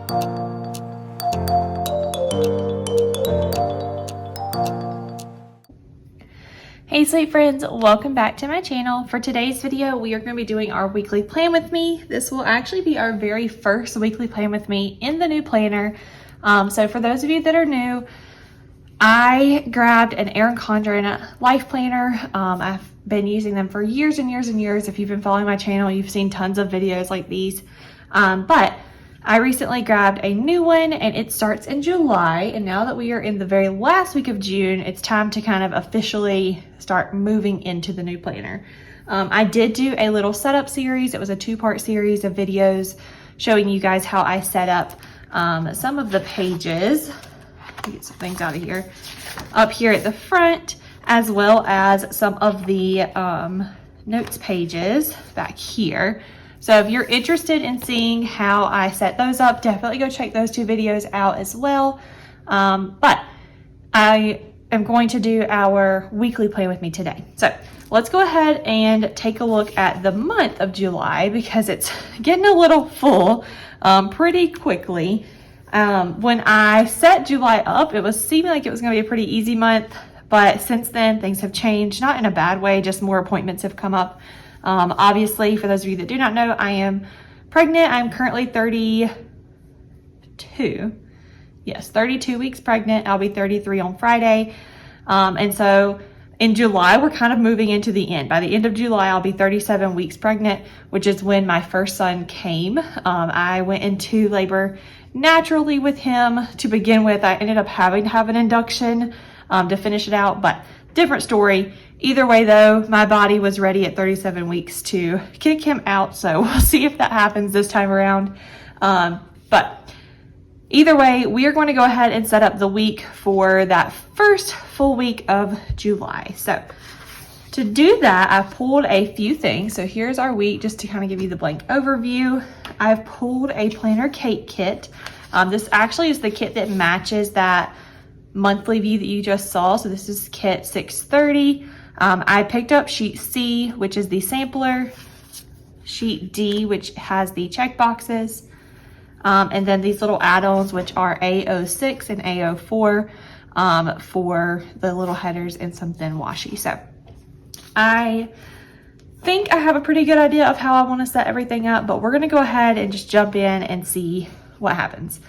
Hey sweet friends, welcome back to my channel. For today's video, we are going to be doing our weekly plan with me. This will actually be our very first weekly plan with me in the new planner. So for those of you that are new, I grabbed an Erin Condren life planner. I've been using them for years and years and years. If you've been following my channel, you've seen tons of videos like these. But I recently grabbed a new one and it starts in July. And now that we are in the very last week of June, it's time to kind of officially start moving into the new planner. I did do a little setup series. It was a 2-part series of videos showing you guys how I set up some of the pages. Let me get some things out of here. Up here at the front, as well as some of the notes pages back here. So if you're interested in seeing how I set those up, definitely go check those 2 videos out as well. But I am going to do our weekly plan with me today. So let's go ahead and take a look at the month of July because it's getting a little full pretty quickly. When I set July up, it was seeming like it was going to be a pretty easy month. But since then, things have changed, not in a bad way, just more appointments have come up. Obviously, for those of you that do not know, I am pregnant. I'm currently 32. Yes, 32 weeks pregnant. I'll be 33 on Friday. And so in July, we're kind of moving into the end. By the end of July, I'll be 37 weeks pregnant, which is when my first son came. I went into labor naturally with him to begin with. I ended up having to have an induction to finish it out, but different story. Either way though, my body was ready at 37 weeks to kick him out. So we'll see if that happens this time around. But either way, we are going to go ahead and set up the week for that first full week of July. So to do that, I pulled a few things. So here's our week, just to kind of give you the blank overview. I've pulled a planner cake kit. This actually is the kit that matches that monthly view that you just saw. So this is kit 630. I picked up sheet C, which is the sampler, sheet D, which has the check boxes, and then these little add-ons, which are A06 and A04 for the little headers and some thin washi. So I think I have a pretty good idea of how I want to set everything up, but we're going to go ahead and just jump in and see what happens.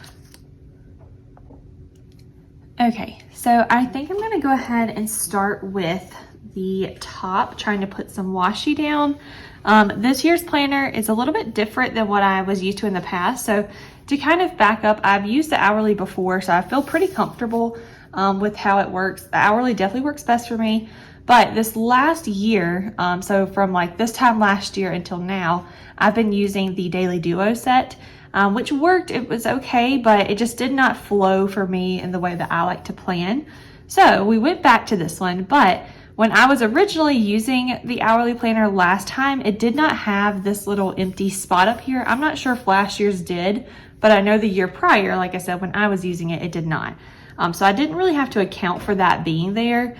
Okay, so I think I'm going to go ahead and start with the top, trying to put some washi down. This year's planner is a little bit different than what I was used to in the past. So to kind of back up, I've used the hourly before, so I feel pretty comfortable with how it works. The hourly definitely works best for me. But this last year, so from like this time last year until now, I've been using the Daily Duo set, which worked. It was okay, but it just did not flow for me in the way that I like to plan. So we went back to this one, but when I was originally using the hourly planner last time, it did not have this little empty spot up here. I'm not sure if last year's did, but I know the year prior, like I said, when I was using it, it did not. So I didn't really have to account for that being there.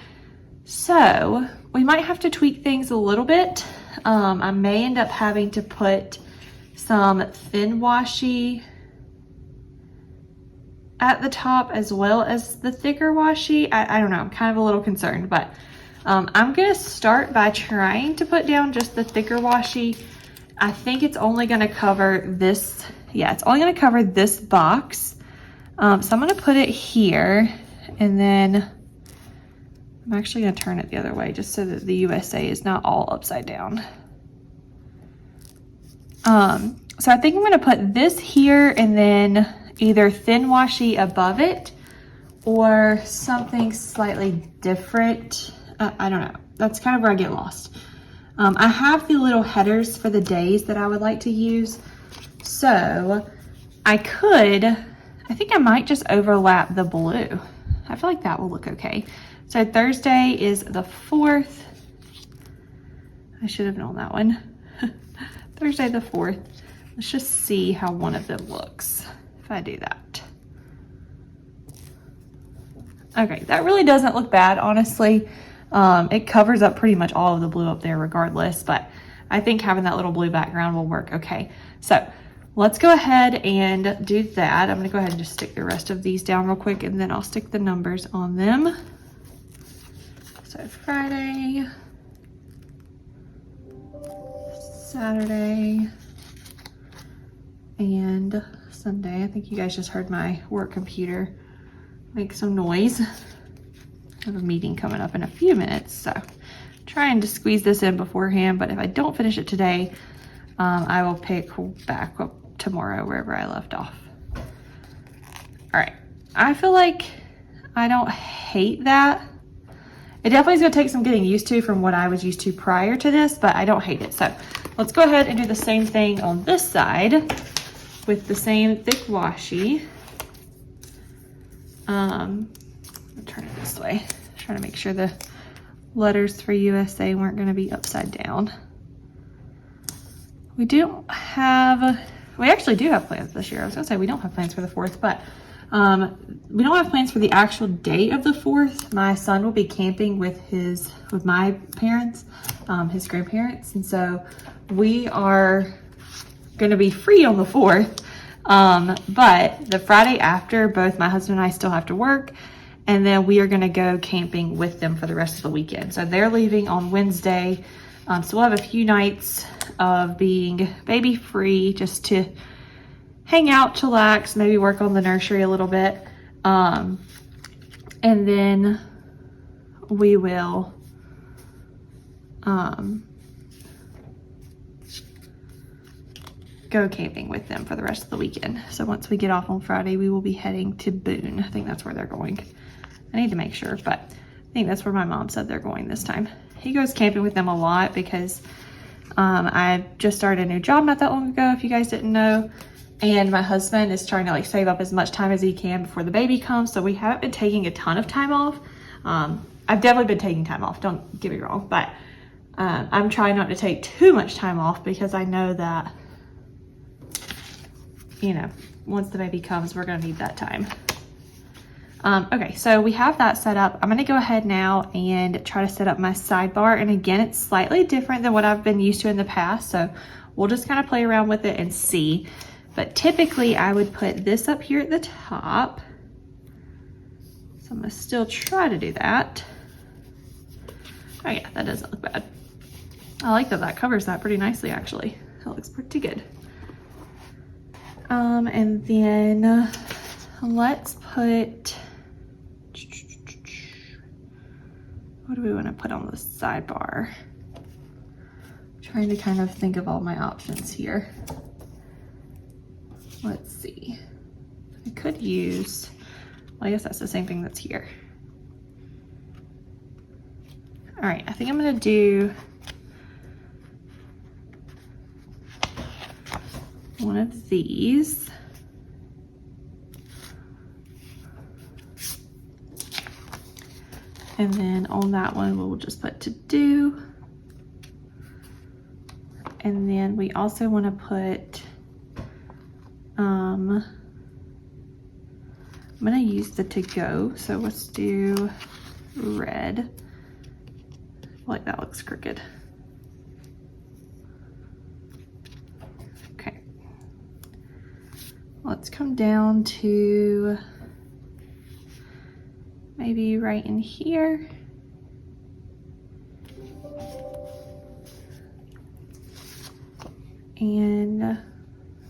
So we might have to tweak things a little bit. I may end up having to put some thin washi at the top as well as the thicker washi. I don't know, I'm kind of a little concerned, but I'm gonna start by trying to put down just the thicker washi. I think it's only gonna cover this, yeah, it's only gonna cover this box. So I'm gonna put it here, and then I'm actually gonna turn it the other way just so that the USA is not all upside down. So I think I'm gonna put this here and then either thin washi above it or something slightly different. I don't know. That's kind of where I get lost. I have the little headers for the days that I would like to use. So I think I might just overlap the blue. I feel like that will look okay. So Thursday is the 4th. I should have known that one. Thursday the 4th. Let's just see how one of them looks if I do that. Okay, that really doesn't look bad, honestly. It covers up pretty much all of the blue up there regardless, but I think having that little blue background will work okay. So let's go ahead and do that. I'm gonna go ahead and just stick the rest of these down real quick, and then I'll stick the numbers on them. So Friday, Saturday, and Sunday. I think you guys just heard my work computer make some noise. I have a meeting coming up in a few minutes, so trying to squeeze this in beforehand, but if I don't finish it today, I will pick back up tomorrow wherever I left off. All right, I feel like I don't hate that. It definitely is gonna take some getting used to from what I was used to prior to this, but I don't hate it. So let's go ahead and do the same thing on this side with the same thick washi. I'll turn it this way. Trying to make sure the letters for USA weren't gonna be upside down. We actually do have plans this year. I was gonna say we don't have plans for the 4th, but we don't have plans for the actual day of the 4th. My son will be camping with my parents, his grandparents, and so we are gonna be free on the 4th. But the Friday after, both my husband and I still have to work, and then we are gonna go camping with them for the rest of the weekend. So they're leaving on Wednesday. So we'll have a few nights of being baby free, just to hang out, chillax, maybe work on the nursery a little bit. And then we will go camping with them for the rest of the weekend. So once we get off on Friday, we will be heading to Boone. I think that's where they're going. I need to make sure, but I think that's where my mom said they're going this time. He goes camping with them a lot because I just started a new job not that long ago, if you guys didn't know. And my husband is trying to like save up as much time as he can before the baby comes. So we haven't been taking a ton of time off. I've definitely been taking time off, don't get me wrong, but I'm trying not to take too much time off because I know that, you know, once the baby comes, we're gonna need that time. Okay, so we have that set up. I'm gonna go ahead now and try to set up my sidebar. And again, it's slightly different than what I've been used to in the past. So we'll just kind of play around with it and see. But typically I would put this up here at the top. So I'm gonna still try to do that. Oh yeah, that doesn't look bad. I like that covers that pretty nicely actually. That looks pretty good. And then let's put, what do we want to put on the sidebar? I'm trying to kind of think of all my options here. Let's see. I could use, well, I guess that's the same thing that's here. All right, I think I'm gonna do one of these. And then on that one, we'll just put to do. And then we also want to put, I'm going to use the to go. So let's do red. I feel like that looks crooked. Okay. Let's come down to maybe right in here. And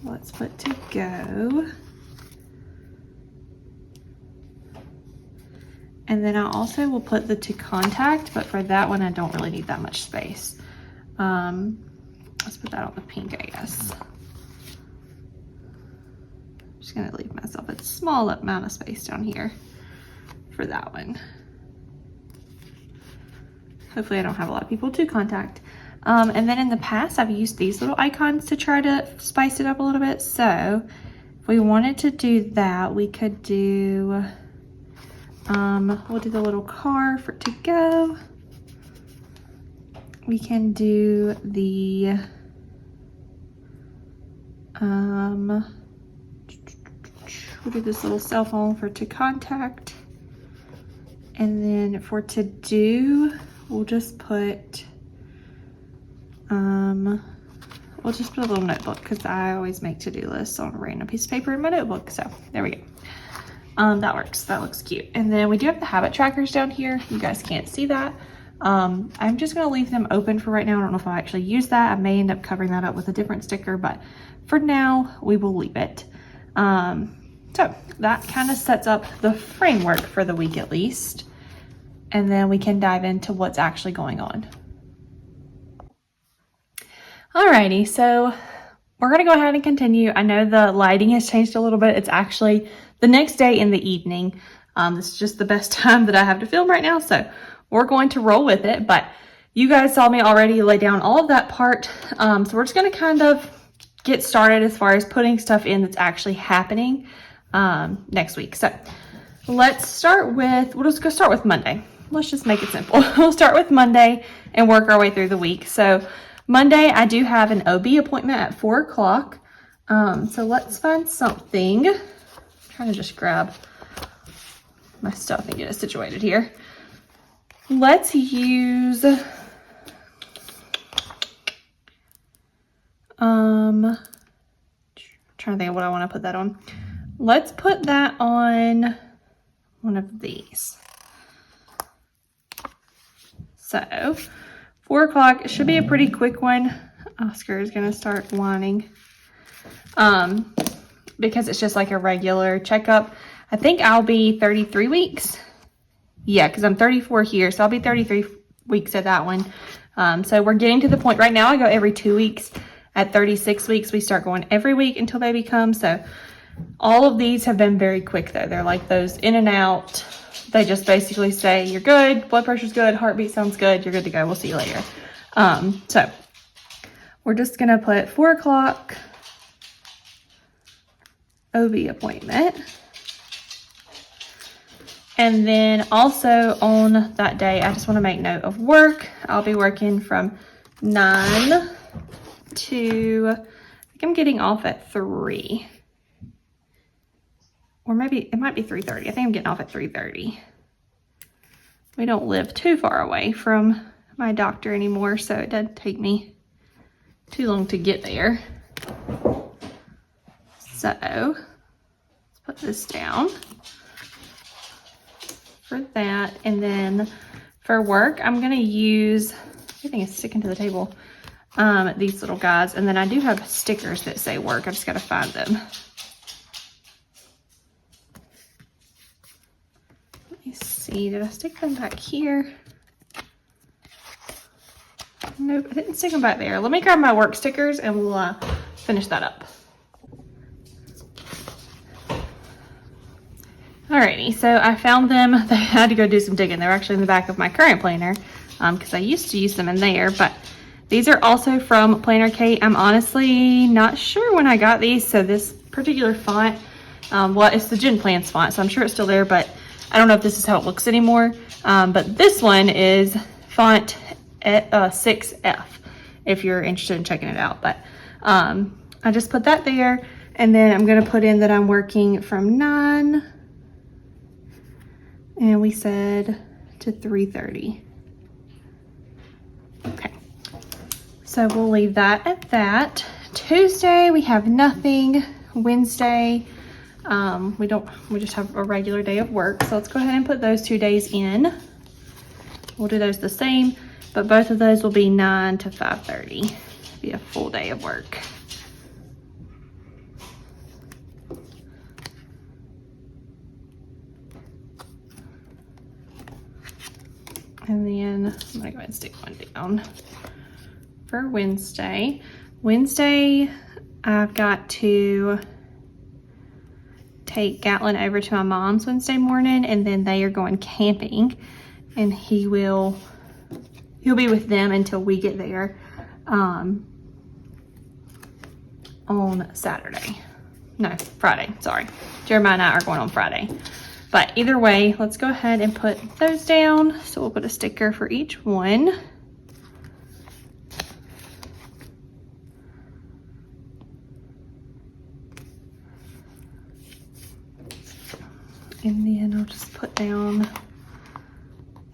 let's put to go. And then I also will put the to contact, but for that one, I don't really need that much space. Let's put that on the pink, I guess. I'm just gonna leave myself a small amount of space down here for that one. Hopefully I don't have a lot of people to contact. And then in the past, I've used these little icons to try to spice it up a little bit. So if we wanted to do that, we could do, we'll do the little car for to go. We can do the, we'll do this little cell phone for to contact. And then for to do, we'll just put, we'll just put a little notebook because I always make to-do lists on a random piece of paper in my notebook. So there we go. That works. That looks cute. And then we do have the habit trackers down here. You guys can't see that. I'm just going to leave them open for right now. I don't know if I'll actually use that. I may end up covering that up with a different sticker, but for now we will leave it. So that kind of sets up the framework for the week at least. And then we can dive into what's actually going on. Alrighty, so we're going to go ahead and continue. I know the lighting has changed a little bit. It's actually the next day in the evening. This is just the best time that I have to film right now, so we're going to roll with it. But you guys saw me already lay down all of that part, so we're just going to kind of get started as far as putting stuff in that's actually happening next week. So let's start with, we'll just go start with Monday. Let's just make it simple. We'll start with Monday and work our way through the week. So Monday, I do have an OB appointment at 4 o'clock. So let's find something. I'm trying to just grab my stuff and get it situated here. Let's use, trying to think of what I want to put that on. Let's put that on one of these. So 4 o'clock should be a pretty quick one. Oscar is going to start whining because it's just like a regular checkup. I think I'll be 33 weeks. Yeah, because I'm 34 here, so I'll be 33 weeks at that one. So we're getting to the point right now. I go every 2 weeks. At 36 weeks, we start going every week until baby comes. So all of these have been very quick though. They're like those in and out. They just basically say, you're good, blood pressure's good, heartbeat sounds good, you're good to go, we'll see you later. So we're just gonna put 4 o'clock OB appointment. And then also on that day, I just wanna make note of work. I'll be working from 9 to, I think I'm getting off at 3. Or maybe it might be 3:30. I think I'm getting off at 3:30. We don't live too far away from my doctor anymore, so it doesn't take me too long to get there. So let's put this down for that. And then for work, I'm gonna use, everything is sticking to the table, these little guys. And then I do have stickers that say work. I just gotta find them. Did I stick them back here? Nope, I didn't stick them back there. Let me grab my work stickers and we'll finish that up. Alrighty, so I found them. I had to go do some digging. They're actually in the back of my current planner because I used to use them in there, but these are also from Planner Kate. I'm honestly not sure when I got these. So this particular font, well, it's the Gen Plans font, so I'm sure it's still there, but I don't know if this is how it looks anymore, but this one is font 6F if you're interested in checking it out. But I just put that there, and then I'm going to put in that I'm working from 9, and we said to 3:30. Okay, so we'll leave that at that. Tuesday we have nothing. Wednesday, we just have a regular day of work. So let's go ahead and put those 2 days in. We'll do those the same, but both of those will be 9 to 5:30. Be a full day of work. And then I'm gonna go ahead and stick one down for Wednesday. Wednesday, I've got to take Gatlin over to my mom's Wednesday morning, and then they are going camping, and he'll be with them until we get there on Friday, sorry. Jeremiah and I are going on Friday. But either way, let's go ahead and put those down. So we'll put a sticker for each one. And then I'll just put down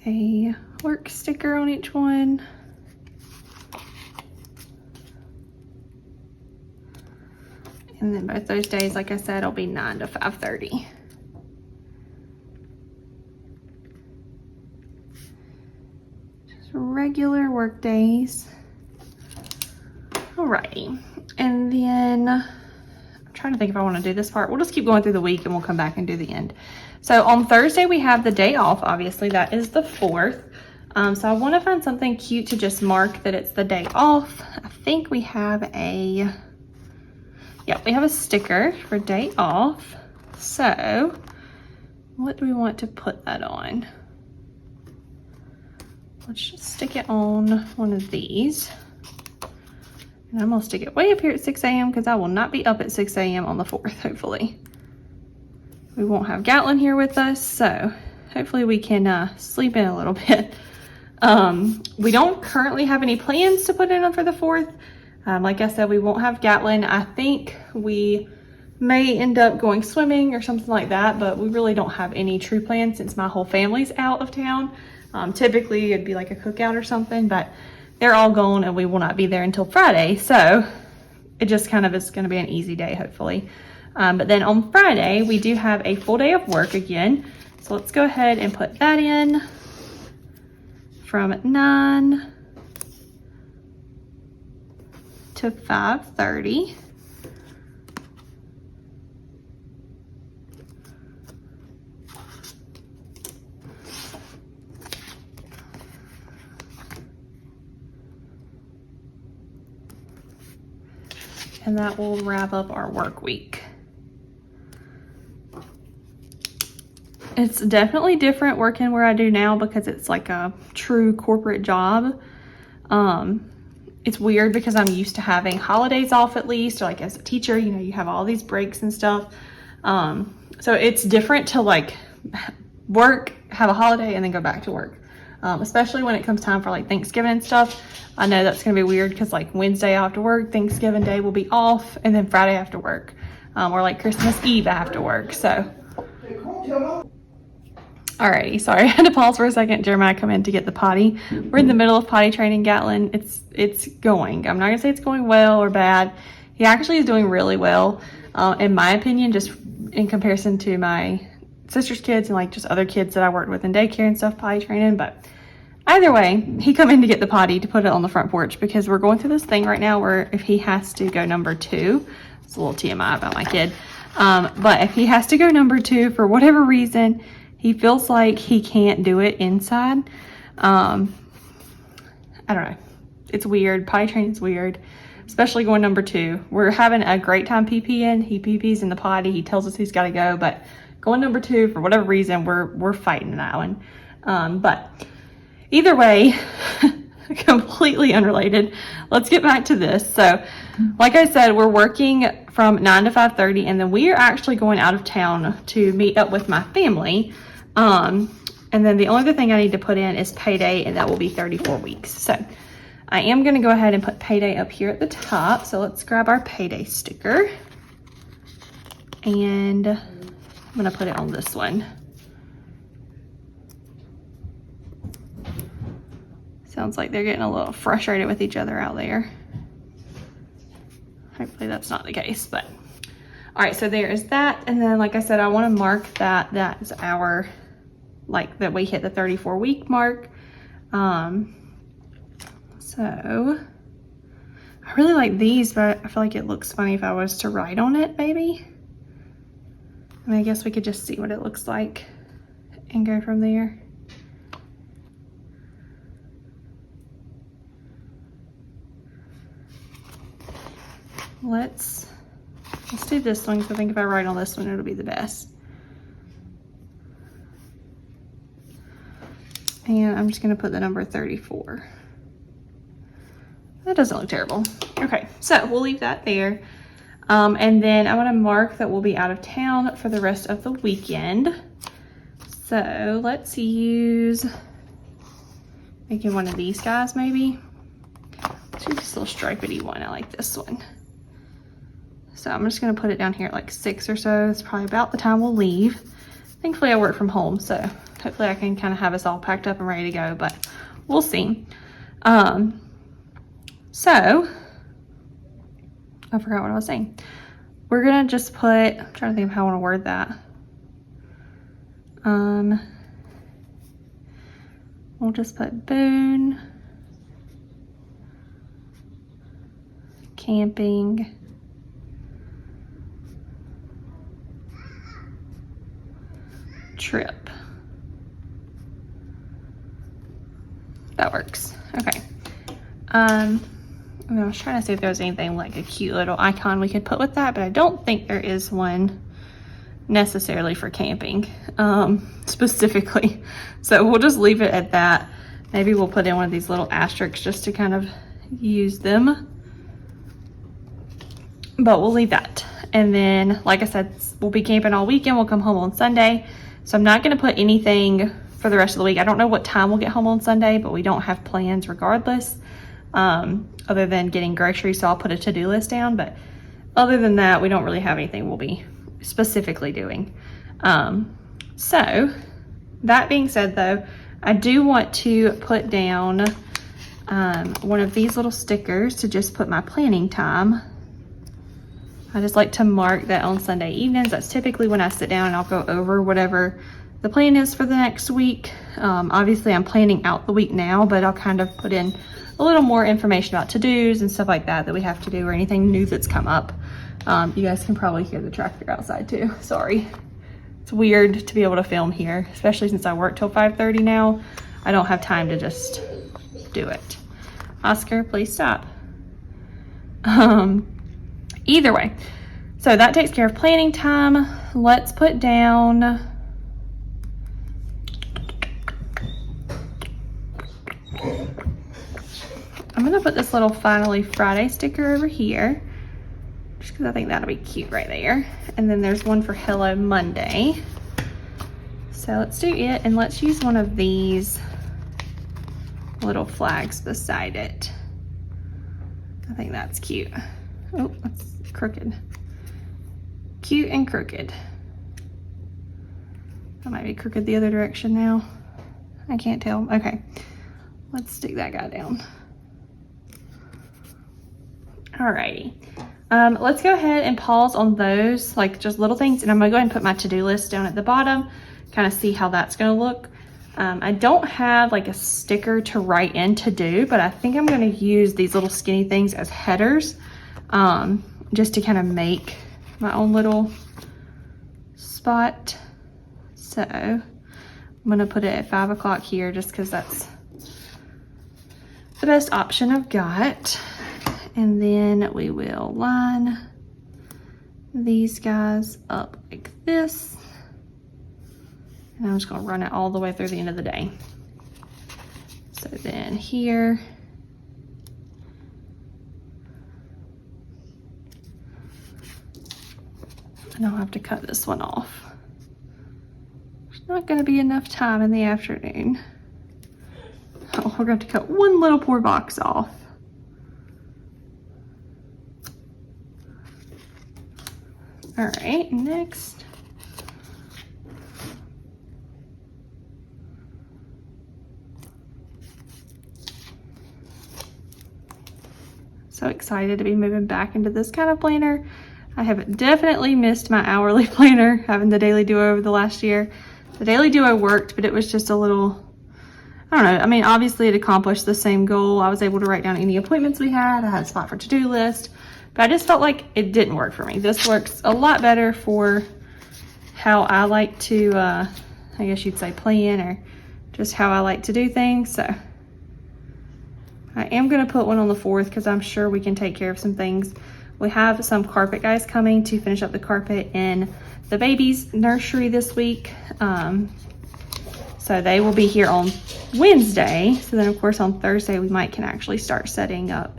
a work sticker on each one. And then both those days, like I said, will be 9 to 5:30. Just regular work days. Alrighty. And then I'm trying to think if I want to do this part. We'll just keep going through the week and we'll come back and do the end. So on Thursday, we have the day off, obviously. That is the 4th. So I want to find something cute to just mark that it's the day off. I think we have a sticker for day off. So what do we want to put that on? Let's just stick it on one of these. And I'm gonna stick it way up here at 6 a.m. because I will not be up at 6 a.m. on the 4th, hopefully. We won't have Gatlin here with us, so hopefully we can sleep in a little bit. We don't currently have any plans to put in for the 4th. Like I said, we won't have Gatlin. I think we may end up going swimming or something like that, but we really don't have any true plans since my whole family's out of town. Typically it'd be like a cookout or something, but they're all gone and we will not be there until Friday. So it just kind of is going to be an easy day, hopefully. But then on Friday, we do have a full day of work again. So let's go ahead and put that in from 9 to 5:30. And that will wrap up our work week. It's definitely different working where I do now because it's like a true corporate job. It's weird because I'm used to having holidays off at least, or like as a teacher, you know, you have all these breaks and stuff. So it's different to like work, have a holiday, and then go back to work. Especially when it comes time for like Thanksgiving and stuff. I know that's gonna be weird because like Wednesday I have to work, Thanksgiving Day will be off, and then Friday I have to work. Or like Christmas Eve I have to work, so. Alrighty, sorry, I had to pause for a second. Jeremiah come in to get the potty. We're in the middle of potty training Gatlin. It's going. I'm not gonna say it's going well or bad. He actually is doing really well, in my opinion, just in comparison to my sister's kids and like just other kids that I worked with in daycare and stuff, potty training. But either way, he come in to get the potty to put it on the front porch because we're going through this thing right now where if he has to go number 2, it's a little TMI about my kid. But if he has to go number 2 for whatever reason, he feels like he can't do it inside. I don't know. It's weird. Potty training is weird, especially going number 2. We're having a great time PPing. He PPs in the potty. He tells us he's got to go, but going number 2 for whatever reason, we're fighting that one. But either way, completely unrelated. Let's get back to this. So, like I said, we're working from 9 to 5:30, and then we are actually going out of town to meet up with my family. And then the only other thing I need to put in is payday, and that will be 34 weeks. So I am going to go ahead and put payday up here at the top. So let's grab our payday sticker, and I'm going to put it on this one. Sounds like they're getting a little frustrated with each other out there. Hopefully that's not the case, but all right, so there is that. And then, like I said, I want to mark that that's our, like, that we hit the 34 week mark. So I really like these, but I feel like it looks funny if I was to write on it, maybe. And I guess we could just see what it looks like and go from there. Let's do this one because I think if I write on this one, it'll be the best. And I'm just going to put the number 34. That doesn't look terrible. Okay, so we'll leave that there. And then I want to mark that we'll be out of town for the rest of the weekend. So let's use, making one of these guys maybe. Let's use this little stripedy one. I like this one. So I'm just going to put it down here at like 6 or so. It's probably about the time we'll leave. Thankfully I work from home, so hopefully I can kind of have us all packed up and ready to go, but we'll see. So I forgot what I was saying. we're gonna just put, I'm trying to think of how I want to word that. We'll just put Boone, camping, trip. That works. Okay. I was trying to see if there was anything like a cute little icon we could put with that, but I don't think there is one necessarily for camping, specifically. So we'll just leave it at that. Maybe we'll put in one of these little asterisks just to kind of use them. But we'll leave that. And then, like I said, we'll be camping all weekend. We'll come home on Sunday. So I'm not gonna put anything for the rest of the week. I don't know what time we'll get home on Sunday, but we don't have plans regardless, other than getting groceries. So I'll put a to-do list down, but other than that, we don't really have anything we'll be specifically doing. So that being said though, I do want to put down one of these little stickers to just put my planning time. I just like to mark that on Sunday evenings. That's typically when I sit down and I'll go over whatever the plan is for the next week. Obviously I'm planning out the week now, but I'll kind of put in a little more information about to-dos and stuff like that we have to do, or anything new that's come up. You guys can probably hear the tractor outside too. Sorry. It's weird to be able to film here, especially since I work till 5:30 now. I don't have time to just do it. Oscar, please stop. Either way, so that takes care of planning time. Let's put down, I'm gonna put this little Finally Friday sticker over here, just because I think that'll be cute right there. And then there's one for Hello Monday. So let's do it, and let's use one of these little flags beside it. I think that's cute. Oh, that's crooked. Cute and crooked. That might be crooked the other direction now. I can't tell. Okay, let's stick that guy down. Alrighty. Let's go ahead and pause on those, like just little things, and I'm gonna go ahead and put my to-do list down at the bottom, kind of see how that's gonna look. I don't have like a sticker to write in to do, but I think I'm gonna use these little skinny things as headers, just to kind of make my own little spot. So I'm gonna put it at 5 o'clock here, just because that's the best option I've got. And then we will line these guys up like this. And I'm just gonna run it all the way through the end of the day. So then here, and I'll have to cut this one off. There's not gonna be enough time in the afternoon. Oh, we're going to cut one little poor box off. All right, next. So excited to be moving back into this kind of planner. I have definitely missed my hourly planner, having the Daily Duo over the last year. The Daily Duo worked, but it was just a little, I don't know. I mean, obviously it accomplished the same goal. I was able to write down any appointments we had. I had a spot for to-do list, but I just felt like it didn't work for me. This works a lot better for how I like to, I guess you'd say plan, or just how I like to do things. So I am going to put one on the 4th because I'm sure we can take care of some things. We have some carpet guys coming to finish up the carpet in the baby's nursery this week. So they will be here on Wednesday. So then of course on Thursday we can actually start setting up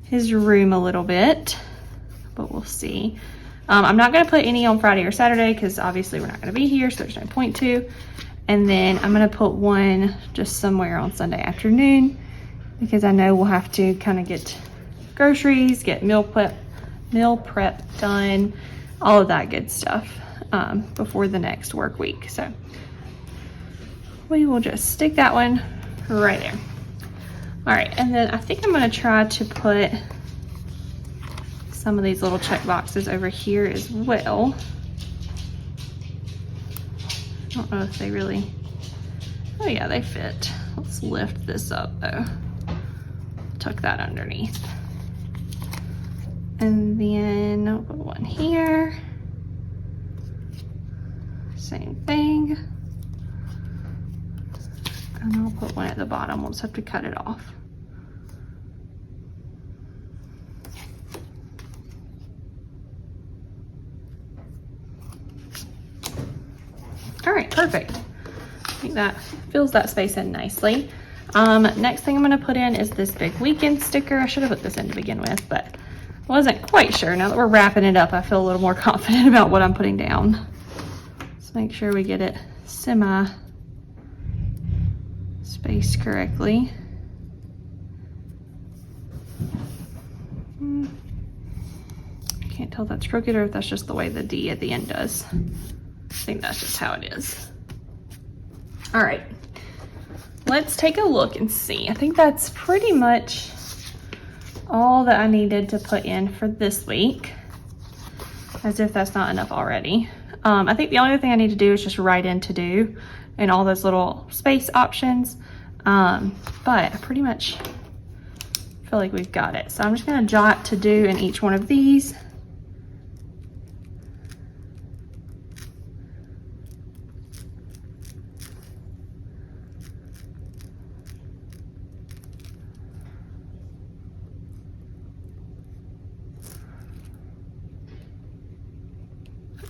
his room a little bit, but we'll see. I'm not gonna put any on Friday or Saturday because obviously we're not gonna be here, so there's no point to. And then I'm gonna put one just somewhere on Sunday afternoon because I know we'll have to kind of get groceries, get meal prep done, all of that good stuff before the next work week. So we will just stick that one right there. All right, and then I think I'm gonna try to put some of these little check boxes over here as well. I don't know if they really, oh yeah, they fit. Let's lift this up though. Tuck that underneath. And then I'll put one here. Same thing. And I'll put one at the bottom. We'll just have to cut it off. All right, perfect. I think that fills that space in nicely. Next thing I'm gonna put in is this big weekend sticker. I should have put this in to begin with, but wasn't quite sure. Now that we're wrapping it up, I feel a little more confident about what I'm putting down. Let's make sure we get it spaced correctly. Can't tell if that's crooked or if that's just the way the D at the end does. I think that's just how it is. All right, let's take a look and see. I think that's pretty much all that I needed to put in for this week, as if that's not enough already. I think the only thing I need to do is just write in to do and all those little space options. But I pretty much feel like we've got it. So I'm just gonna jot to do in each one of these.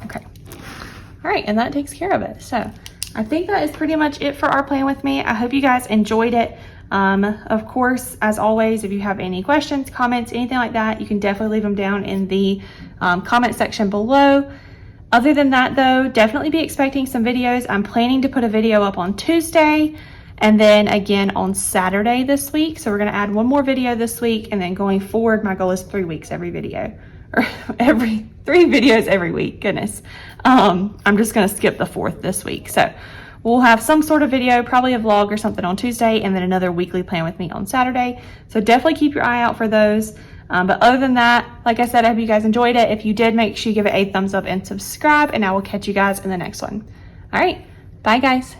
Okay. All right, and that takes care of it. So I think that is pretty much it for our plan with me. I hope you guys enjoyed it. Of course, as always, if you have any questions, comments, anything like that, you can definitely leave them down in the comment section below. Other than that though, definitely be expecting some videos. I'm planning to put a video up on Tuesday and then again on Saturday this week. So we're gonna add one more video this week, and then going forward, my goal is 3 weeks every video. Or 3 videos every week, goodness. I'm just gonna skip the 4th this week. So we'll have some sort of video, probably a vlog or something on Tuesday, and then another weekly plan with me on Saturday. So definitely keep your eye out for those. But other than that, like I said, I hope you guys enjoyed it. If you did, make sure you give it a thumbs up and subscribe, and I will catch you guys in the next one. All right, bye guys.